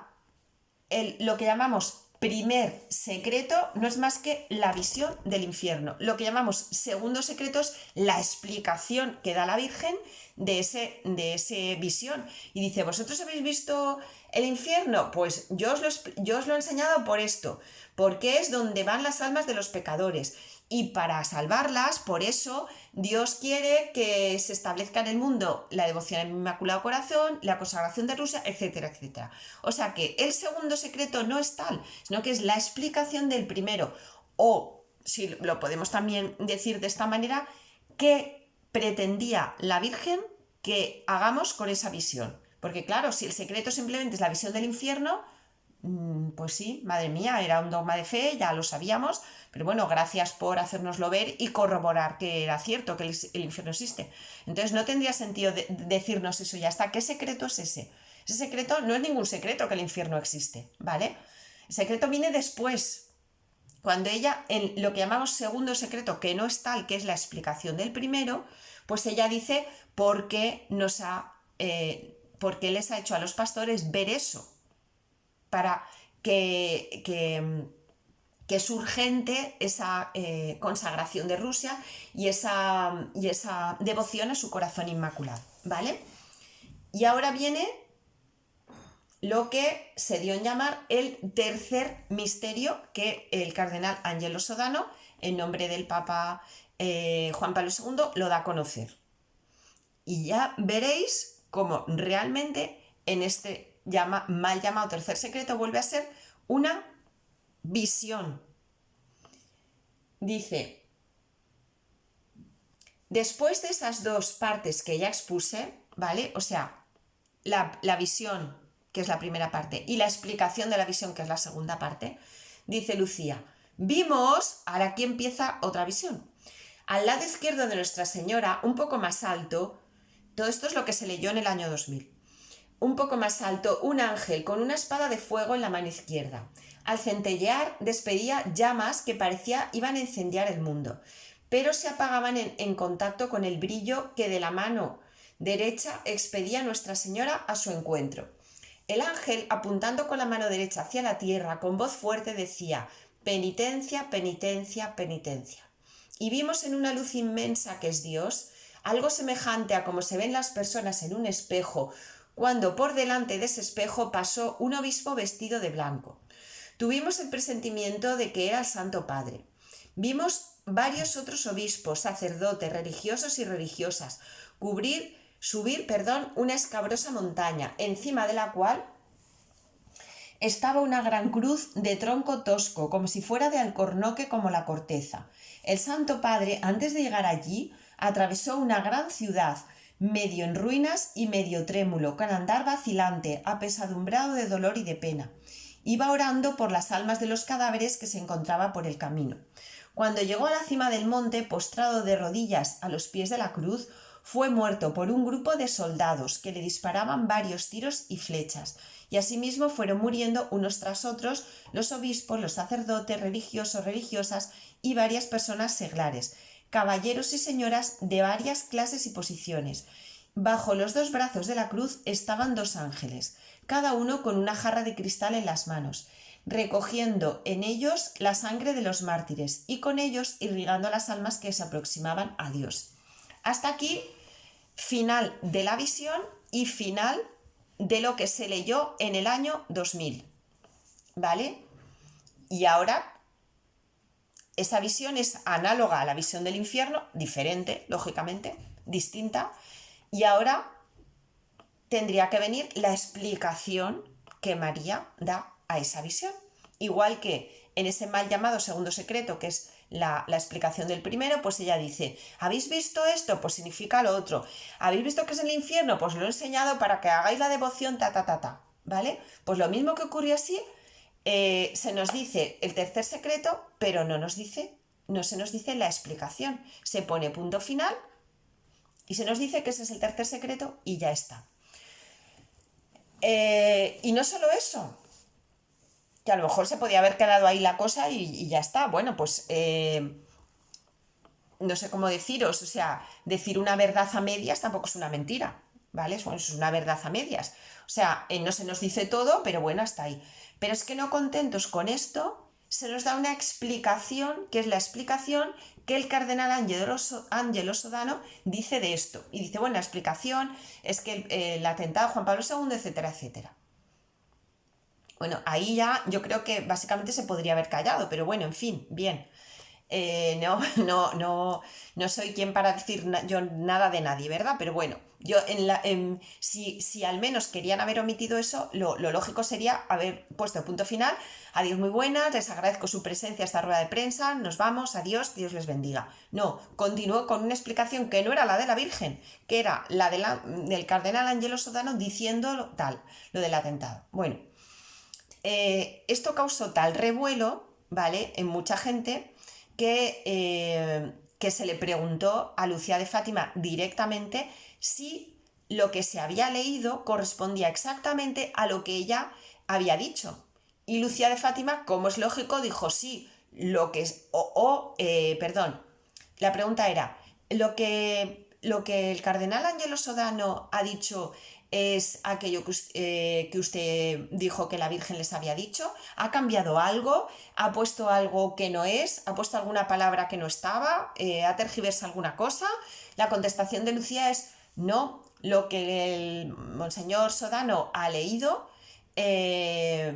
Lo que llamamos primer secreto no es más que la visión del infierno. Lo que llamamos segundo secreto es la explicación que da la Virgen de ese visión. Y dice, ¿vosotros habéis visto el infierno? Pues yo os lo he enseñado por esto, porque es donde van las almas de los pecadores. Y para salvarlas, por eso, Dios quiere que se establezca en el mundo la devoción al Inmaculado Corazón, la consagración de Rusia, etcétera, etcétera. O sea que el segundo secreto no es tal, sino que es la explicación del primero. O, si lo podemos también decir de esta manera, ¿qué pretendía la Virgen que hagamos con esa visión? Porque claro, si el secreto simplemente es la visión del infierno, pues sí, madre mía, era un dogma de fe, ya lo sabíamos, pero bueno, gracias por hacérnoslo ver y corroborar que era cierto, que el infierno existe. Entonces no tendría sentido decirnos eso ya está. ¿Qué secreto es ese? Ese secreto no es ningún secreto que el infierno existe, ¿vale? El secreto viene después, cuando ella, en lo que llamamos segundo secreto, que no es tal, que es la explicación del primero, pues ella dice por qué les ha hecho a los pastores ver eso, para que es urgente esa consagración de Rusia y esa devoción a su corazón inmaculado, ¿vale? Y ahora viene lo que se dio en llamar el tercer misterio que el cardenal Angelo Sodano, en nombre del Papa Juan Pablo II, lo da a conocer. Y ya veréis cómo realmente en este mal llamado tercer secreto vuelve a ser una visión. Dice, después de esas dos partes que ya expuse, ¿vale? O sea, la visión, que es la primera parte, y la explicación de la visión, que es la segunda parte, dice Lucía, vimos, ahora aquí empieza otra visión. Al lado izquierdo de Nuestra Señora, un poco más alto, todo esto es lo que se leyó en el año 2000. un poco más alto, un ángel con una espada de fuego en la mano izquierda. Al centellear despedía llamas que parecía iban a incendiar el mundo, pero se apagaban en contacto con el brillo que de la mano derecha expedía Nuestra Señora a su encuentro. El ángel, apuntando con la mano derecha hacia la tierra, con voz fuerte decía: penitencia, penitencia, penitencia. Y vimos en una luz inmensa que es Dios, algo semejante a como se ven las personas en un espejo, cuando por delante de ese espejo pasó un obispo vestido de blanco. Tuvimos el presentimiento de que era el Santo Padre. Vimos varios otros obispos, sacerdotes, religiosos y religiosas, subir una escabrosa montaña, encima de la cual estaba una gran cruz de tronco tosco, como si fuera de alcornoque como la corteza. El Santo Padre, antes de llegar allí, atravesó una gran ciudad, medio en ruinas y medio trémulo, con andar vacilante, apesadumbrado de dolor y de pena. Iba orando por las almas de los cadáveres que se encontraba por el camino. Cuando llegó a la cima del monte, postrado de rodillas a los pies de la cruz, fue muerto por un grupo de soldados que le disparaban varios tiros y flechas, y asimismo fueron muriendo unos tras otros los obispos, los sacerdotes, religiosos, religiosas y varias personas seglares, caballeros y señoras de varias clases y posiciones. Bajo los dos brazos de la cruz estaban dos ángeles, cada uno con una jarra de cristal en las manos, recogiendo en ellos la sangre de los mártires y con ellos irrigando las almas que se aproximaban a Dios. Hasta aquí, final de la visión y final de lo que se leyó en el año 2000, ¿vale? Y ahora esa visión es análoga a la visión del infierno, diferente, lógicamente, distinta, y ahora tendría que venir la explicación que María da a esa visión. Igual que en ese mal llamado segundo secreto, que es la explicación del primero, pues ella dice: ¿habéis visto esto? Pues significa lo otro. ¿Habéis visto que es el infierno? Pues lo he enseñado para que hagáis la devoción, ¿vale? Pues lo mismo que ocurrió así, se nos dice el tercer secreto, pero no se nos dice la explicación. Se pone punto final y se nos dice que ese es el tercer secreto y ya está. Y no solo eso, que a lo mejor se podía haber quedado ahí la cosa y ya está. Bueno, pues no sé cómo deciros, o sea, decir una verdad a medias tampoco es una mentira, ¿vale? Es una verdad a medias. O sea, no se nos dice todo, pero bueno, hasta ahí. Pero es que no contentos con esto, se nos da una explicación, que es la explicación que el cardenal Angelo Sodano dice de esto. Y dice, bueno, la explicación es que el atentado a Juan Pablo II, etcétera, etcétera. Bueno, ahí ya yo creo que básicamente se podría haber callado, pero bueno, en fin, bien. No soy quien para decir yo nada de nadie, ¿verdad? Pero bueno, yo si al menos querían haber omitido eso, lo lógico sería haber puesto el punto final. Adiós, muy buenas, les agradezco su presencia a esta rueda de prensa, nos vamos, adiós, Dios les bendiga. No, continuó con una explicación que no era la de la Virgen, que era la del cardenal Angelo Sodano diciendo tal, lo del atentado. Bueno, esto causó tal revuelo, ¿vale?, en mucha gente, que se le preguntó a Lucía de Fátima directamente si lo que se había leído correspondía exactamente a lo que ella había dicho. Y Lucía de Fátima, como es lógico, dijo sí, lo que es, perdón, la pregunta era, lo que el cardenal Angelo Sodano ha dicho es aquello que usted dijo que la Virgen les había dicho. ¿Ha cambiado algo? ¿Ha puesto algo que no es? ¿Ha puesto alguna palabra que no estaba? ¿Ha tergiversado alguna cosa? La contestación de Lucía es no, lo que el monseñor Sodano ha leído es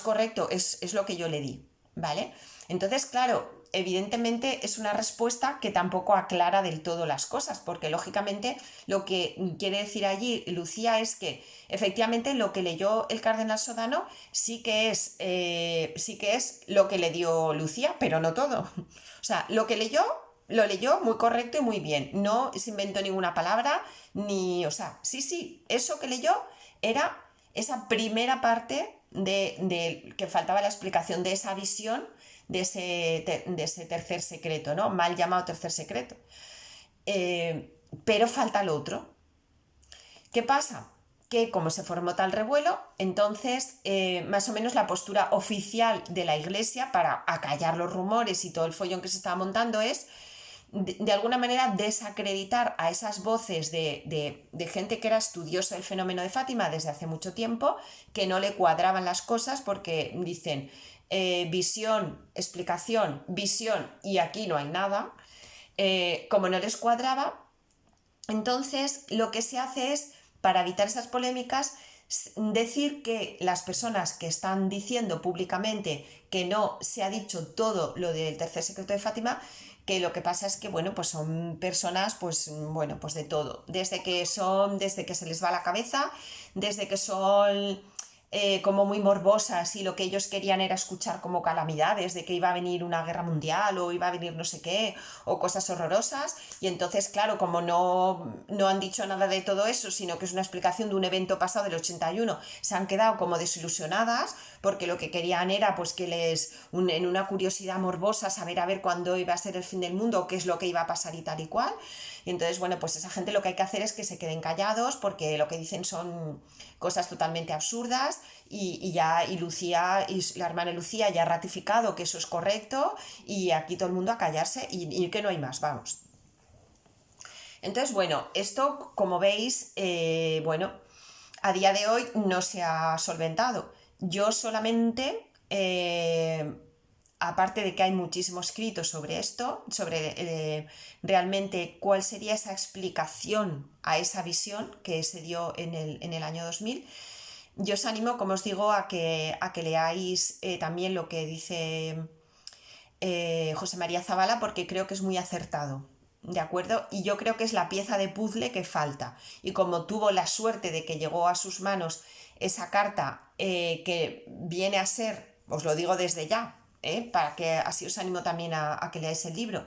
correcto, es lo que yo le di, ¿vale? Entonces, claro, evidentemente es una respuesta que tampoco aclara del todo las cosas, porque lógicamente lo que quiere decir allí Lucía es que efectivamente lo que leyó el cardenal Sodano sí que es lo que le dio Lucía, pero no todo. O sea, lo que leyó, lo leyó muy correcto y muy bien, no se inventó ninguna palabra, o sea, sí, eso que leyó era esa primera parte de que faltaba la explicación de esa visión, de ese tercer secreto, ¿no? Mal llamado tercer secreto. Pero falta lo otro. ¿Qué pasa? que como se formó tal revuelo, entonces más o menos la postura oficial de la Iglesia para acallar los rumores y todo el follón que se estaba montando es de alguna manera desacreditar a esas voces de gente que era estudiosa del fenómeno de Fátima desde hace mucho tiempo, que no le cuadraban las cosas porque dicen visión, explicación, visión y aquí no hay nada. Como no les cuadraba, entonces lo que se hace es, para evitar esas polémicas, decir que las personas que están diciendo públicamente que no se ha dicho todo lo del tercer secreto de Fátima, que lo que pasa es que, bueno, pues son personas, pues, bueno, pues de todo, desde que se les va la cabeza, desde que son como muy morbosas y lo que ellos querían era escuchar como calamidades de que iba a venir una guerra mundial o iba a venir no sé qué o cosas horrorosas, y entonces claro, como no han dicho nada de todo eso, sino que es una explicación de un evento pasado del 81, se han quedado como desilusionadas porque lo que querían era pues que en una curiosidad morbosa saber a ver cuándo iba a ser el fin del mundo o qué es lo que iba a pasar y tal y cual. Y entonces, bueno, pues esa gente lo que hay que hacer es que se queden callados porque lo que dicen son cosas totalmente absurdas y Lucía y la hermana Lucía ya ha ratificado que eso es correcto y aquí todo el mundo a callarse y que no hay más, vamos. Entonces, bueno, esto, como veis, bueno, a día de hoy no se ha solventado. Yo solamente, aparte de que hay muchísimo escrito sobre esto, sobre realmente cuál sería esa explicación a esa visión que se dio en el año 2000, yo os animo, como os digo, a que leáis también lo que dice José María Zabala, porque creo que es muy acertado, ¿de acuerdo? Y yo creo que es la pieza de puzzle que falta. Y como tuvo la suerte de que llegó a sus manos esa carta que viene a ser, os lo digo desde ya, para que así os animo también a que leáis el libro,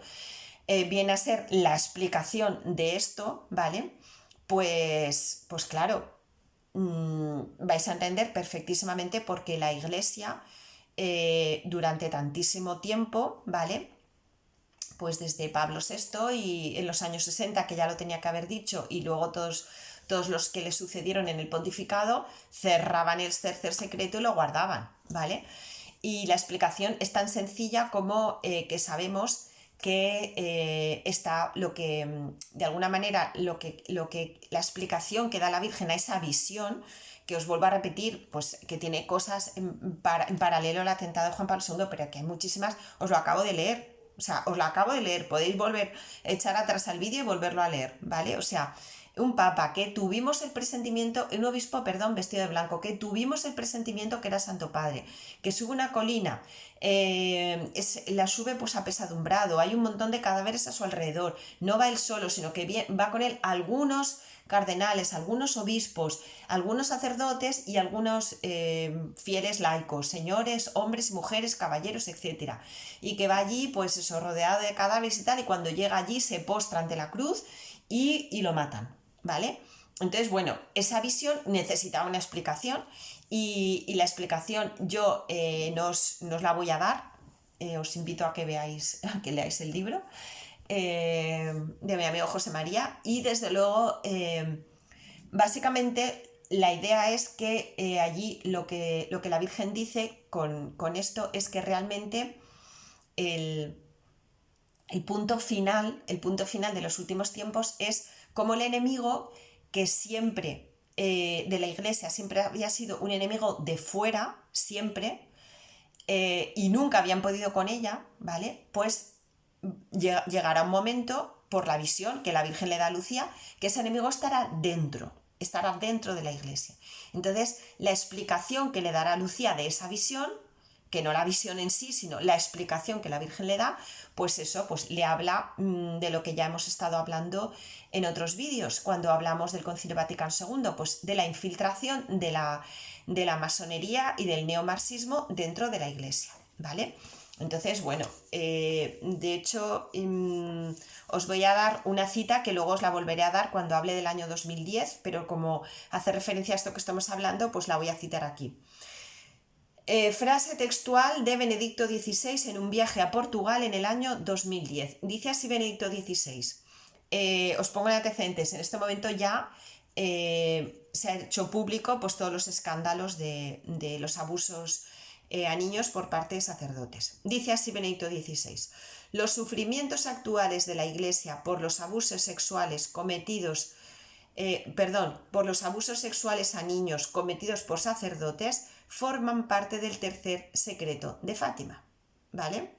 viene a ser la explicación de esto, ¿vale? Pues claro, vais a entender perfectísimamente por qué la Iglesia durante tantísimo tiempo, ¿vale? Pues desde Pablo VI y en los años 60, que ya lo tenía que haber dicho, y luego todos los que le sucedieron en el pontificado, cerraban el tercer secreto y lo guardaban, ¿vale? Y la explicación es tan sencilla como que sabemos que está lo que, de alguna manera, la explicación que da la Virgen a esa visión, que os vuelvo a repetir, pues que tiene cosas en paralelo al atentado de Juan Pablo II, pero que hay muchísimas, os lo acabo de leer. O sea, os lo acabo de leer, podéis volver, echar atrás al vídeo y volverlo a leer, ¿vale? O sea, un papa que tuvimos el presentimiento, un obispo, perdón, vestido de blanco, que tuvimos el presentimiento que era Santo Padre, que sube una colina, la sube pues apesadumbrado, hay un montón de cadáveres a su alrededor, no va él solo, sino que va con él algunos cardenales, algunos obispos, algunos sacerdotes y algunos fieles laicos, señores, hombres y mujeres, caballeros, etc. Y que va allí, pues eso, rodeado de cadáveres y tal, y cuando llega allí se postra ante la cruz y lo matan, ¿vale? Entonces, bueno, esa visión necesitaba una explicación y la explicación yo no os la voy a dar, os invito a que veáis, a que leáis el libro de mi amigo José María, y desde luego básicamente la idea es que allí lo que la Virgen dice con esto es que realmente el punto final de los últimos tiempos es como el enemigo, que siempre de la Iglesia siempre había sido un enemigo de fuera, siempre, y nunca habían podido con ella, ¿vale? Pues llegará un momento, por la visión que la Virgen le da a Lucía, que ese enemigo estará dentro de la Iglesia. Entonces, la explicación que le dará a Lucía de esa visión, que no la visión en sí, sino la explicación que la Virgen le da, pues eso, pues le habla de lo que ya hemos estado hablando en otros vídeos, cuando hablamos del Concilio Vaticano II, pues de la infiltración de la masonería y del neomarxismo dentro de la Iglesia, ¿vale? Entonces, bueno, de hecho, os voy a dar una cita que luego os la volveré a dar cuando hable del año 2010, pero como hace referencia a esto que estamos hablando, pues la voy a citar aquí. Frase textual de Benedicto XVI en un viaje a Portugal en el año 2010. Dice así Benedicto XVI. Os pongo en antecedentes. En este momento ya se ha hecho público pues todos los escándalos de los abusos a niños por parte de sacerdotes. Dice así Benedicto XVI: los sufrimientos actuales de la Iglesia por los abusos sexuales por los abusos sexuales a niños cometidos por sacerdotes forman parte del tercer secreto de Fátima, ¿vale?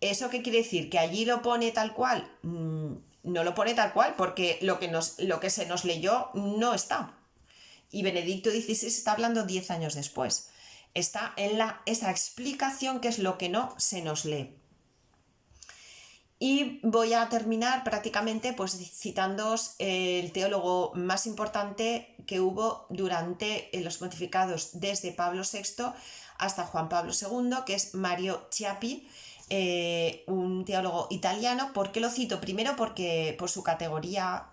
¿Eso qué quiere decir? ¿Que allí lo pone tal cual? No lo pone tal cual, porque lo que se nos leyó no está. Y Benedicto XVI está hablando 10 años después. Está en esa explicación, que es lo que no se nos lee. Y voy a terminar prácticamente pues citándoos el teólogo más importante que hubo durante los pontificados desde Pablo VI hasta Juan Pablo II, que es Mario Chiappi, un teólogo italiano. ¿Por qué lo cito? Primero porque por su categoría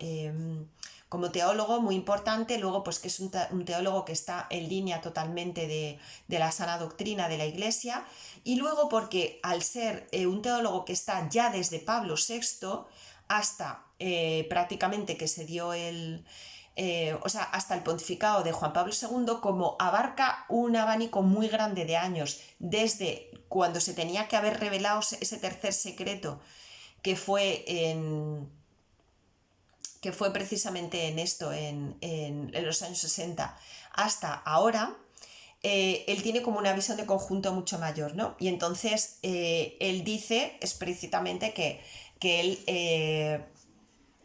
como teólogo muy importante, luego pues que es un teólogo que está en línea totalmente de la sana doctrina de la Iglesia, y luego porque al ser un teólogo que está ya desde Pablo VI hasta prácticamente que se dio hasta el pontificado de Juan Pablo II, como abarca un abanico muy grande de años, desde cuando se tenía que haber revelado ese tercer secreto, que fue precisamente en los años 60 hasta ahora, él tiene como una visión de conjunto mucho mayor, ¿no? Y entonces él dice explícitamente que él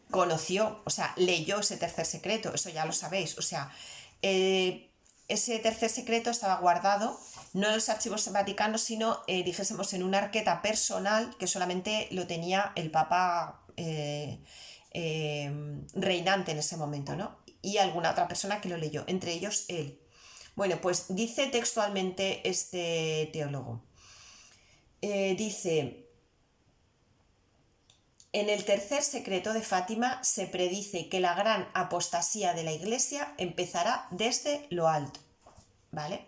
conoció, o sea, leyó ese tercer secreto, eso ya lo sabéis, o sea, ese tercer secreto estaba guardado no en los archivos vaticanos, sino, dijésemos, en una arqueta personal que solamente lo tenía el Papa reinante en ese momento, ¿no? Y alguna otra persona que lo leyó, entre ellos él. Bueno, pues dice textualmente este teólogo. Dice: en el tercer secreto de Fátima se predice que la gran apostasía de la Iglesia empezará desde lo alto, ¿vale?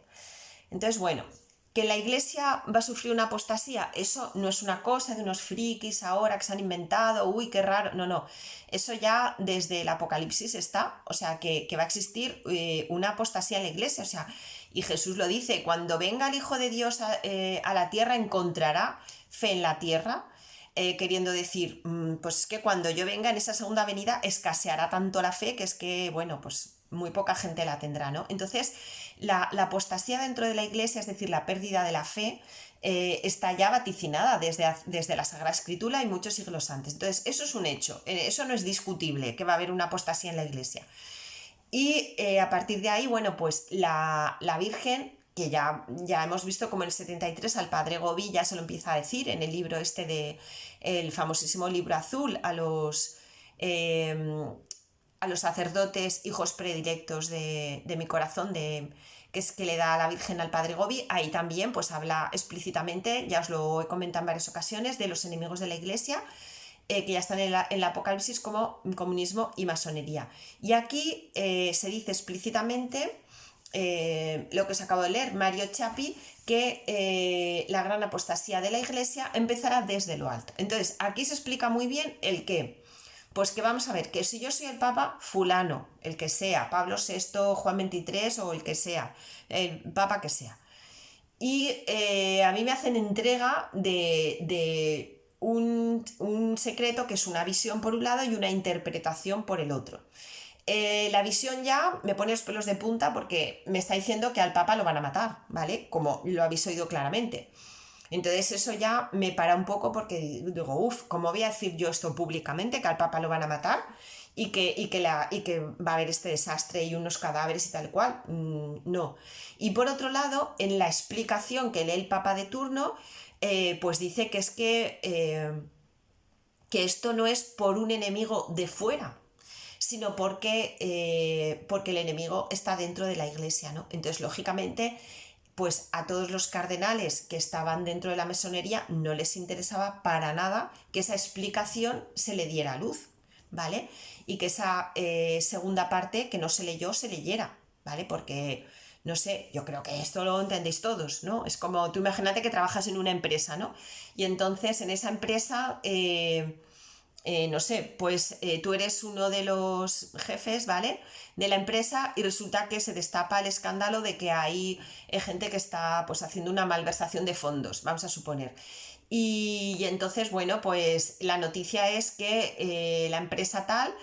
Entonces, bueno, que la Iglesia va a sufrir una apostasía, eso no es una cosa de unos frikis ahora que se han inventado, uy, qué raro, no, eso ya desde el Apocalipsis está, o sea, que va a existir una apostasía en la Iglesia, o sea, y Jesús lo dice: cuando venga el Hijo de Dios a la tierra, encontrará fe en la tierra. Queriendo decir, pues que cuando yo venga en esa segunda venida escaseará tanto la fe que es que, bueno, pues muy poca gente la tendrá, ¿no? Entonces, la apostasía dentro de la Iglesia, es decir, la pérdida de la fe, está ya vaticinada desde la Sagrada Escritura y muchos siglos antes. Entonces, eso es un hecho, eso no es discutible, que va a haber una apostasía en la Iglesia. Y a partir de ahí, bueno, pues la Virgen, que ya hemos visto como en el 73 al padre Gobí ya se lo empieza a decir en el libro el famosísimo libro azul, a los sacerdotes hijos predilectos de mi corazón, que es que le da a la Virgen al padre Gobí. Ahí también pues habla explícitamente, ya os lo he comentado en varias ocasiones, de los enemigos de la Iglesia, que ya están en el Apocalipsis, como comunismo y masonería. Y aquí se dice explícitamente lo que os acabo de leer, Mario Chiappi, que la gran apostasía de la Iglesia empezará desde lo alto. Entonces, aquí se explica muy bien el qué. Pues que vamos a ver, que si yo soy el Papa fulano, el que sea, Pablo VI, Juan XXIII o el que sea, el Papa que sea, y a mí me hacen entrega de un secreto que es una visión por un lado y una interpretación por el otro. La visión ya me pone los pelos de punta porque me está diciendo que al Papa lo van a matar, ¿vale? Como lo habéis oído claramente. Entonces eso ya me para un poco porque digo, ¿cómo voy a decir yo esto públicamente, que al Papa lo van a matar y que va a haber este desastre y unos cadáveres y tal cual? No. Y por otro lado, en la explicación que lee el Papa de turno, pues dice que es que esto no es por un enemigo de fuera, sino porque el enemigo está dentro de la Iglesia, ¿no? Entonces, lógicamente, pues a todos los cardenales que estaban dentro de la masonería no les interesaba para nada que esa explicación se le diera a luz, ¿vale? Y que esa segunda parte que no se leyó, se leyera, ¿vale? Porque, no sé, yo creo que esto lo entendéis todos, ¿no? Es como, tú imagínate que trabajas en una empresa, ¿no? Y entonces en esa empresa no sé, pues tú eres uno de los jefes, ¿vale? De la empresa y resulta que se destapa el escándalo de que hay gente que está pues haciendo una malversación de fondos, vamos a suponer. Y entonces, bueno, pues la noticia es que la empresa tal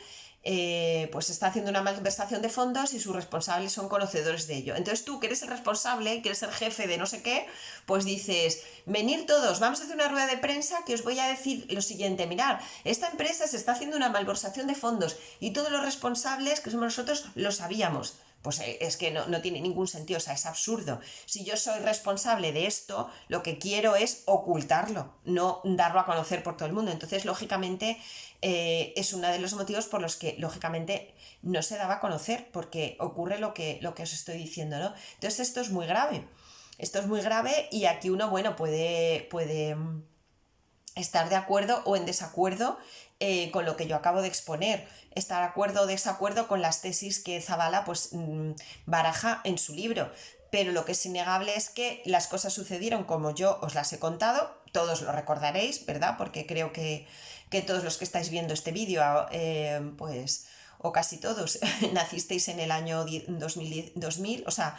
pues está haciendo una malversación de fondos y sus responsables son conocedores de ello. Entonces tú, que eres el responsable y que eres el jefe de no sé qué, pues dices, venir todos, vamos a hacer una rueda de prensa que os voy a decir lo siguiente, mirad, esta empresa se está haciendo una malversación de fondos y todos los responsables, que somos nosotros, lo sabíamos. Pues es que no tiene ningún sentido, o sea, es absurdo. Si yo soy responsable de esto, lo que quiero es ocultarlo, no darlo a conocer por todo el mundo. Entonces, lógicamente, es uno de los motivos por los que, lógicamente, no se daba a conocer, porque ocurre lo que os estoy diciendo, ¿no? Entonces, esto es muy grave. Esto es muy grave y aquí uno, bueno, puede estar de acuerdo o en desacuerdo con lo que yo acabo de exponer, estar de acuerdo o desacuerdo con las tesis que Zavala pues baraja en su libro. Pero lo que es innegable es que las cosas sucedieron como yo os las he contado, todos lo recordaréis, ¿verdad? Porque creo que todos los que estáis viendo este vídeo, pues o casi todos, nacisteis en el año 2000, o sea,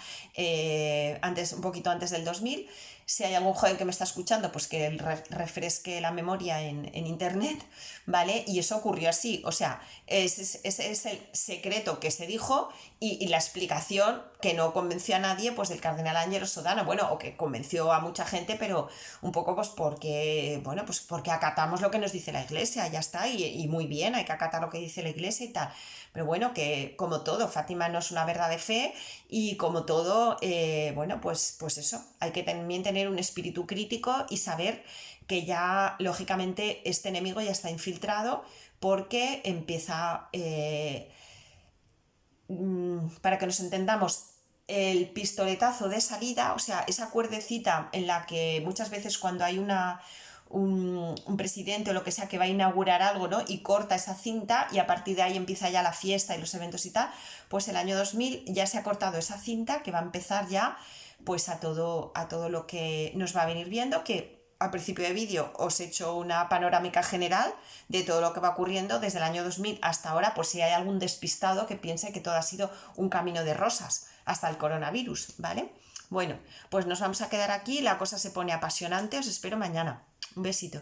antes, un poquito antes del 2000. Si hay algún joven que me está escuchando, pues que refresque la memoria en internet, ¿vale? Y eso ocurrió así, o sea, ese es el secreto que se dijo y la explicación que no convenció a nadie, pues del cardenal Ángelo Sodano, bueno, o que convenció a mucha gente, pero un poco pues porque, bueno, pues porque acatamos lo que nos dice la iglesia, ya está, y muy bien, hay que acatar lo que dice la iglesia y tal. Pero bueno, que como todo, Fátima no es una verdad de fe y como todo, bueno, pues eso, hay que también tener un espíritu crítico y saber que ya, lógicamente, este enemigo ya está infiltrado porque empieza, para que nos entendamos, el pistoletazo de salida, o sea, esa cuerdecita en la que muchas veces cuando hay un presidente o lo que sea que va a inaugurar algo, ¿no? Y corta esa cinta y a partir de ahí empieza ya la fiesta y los eventos y tal, pues el año 2000 ya se ha cortado esa cinta que va a empezar ya pues a todo lo que nos va a venir viendo, que al principio de vídeo os he hecho una panorámica general de todo lo que va ocurriendo desde el año 2000 hasta ahora, por si hay algún despistado que piense que todo ha sido un camino de rosas hasta el coronavirus, ¿vale? Bueno, pues nos vamos a quedar aquí, la cosa se pone apasionante, os espero mañana. Un besito.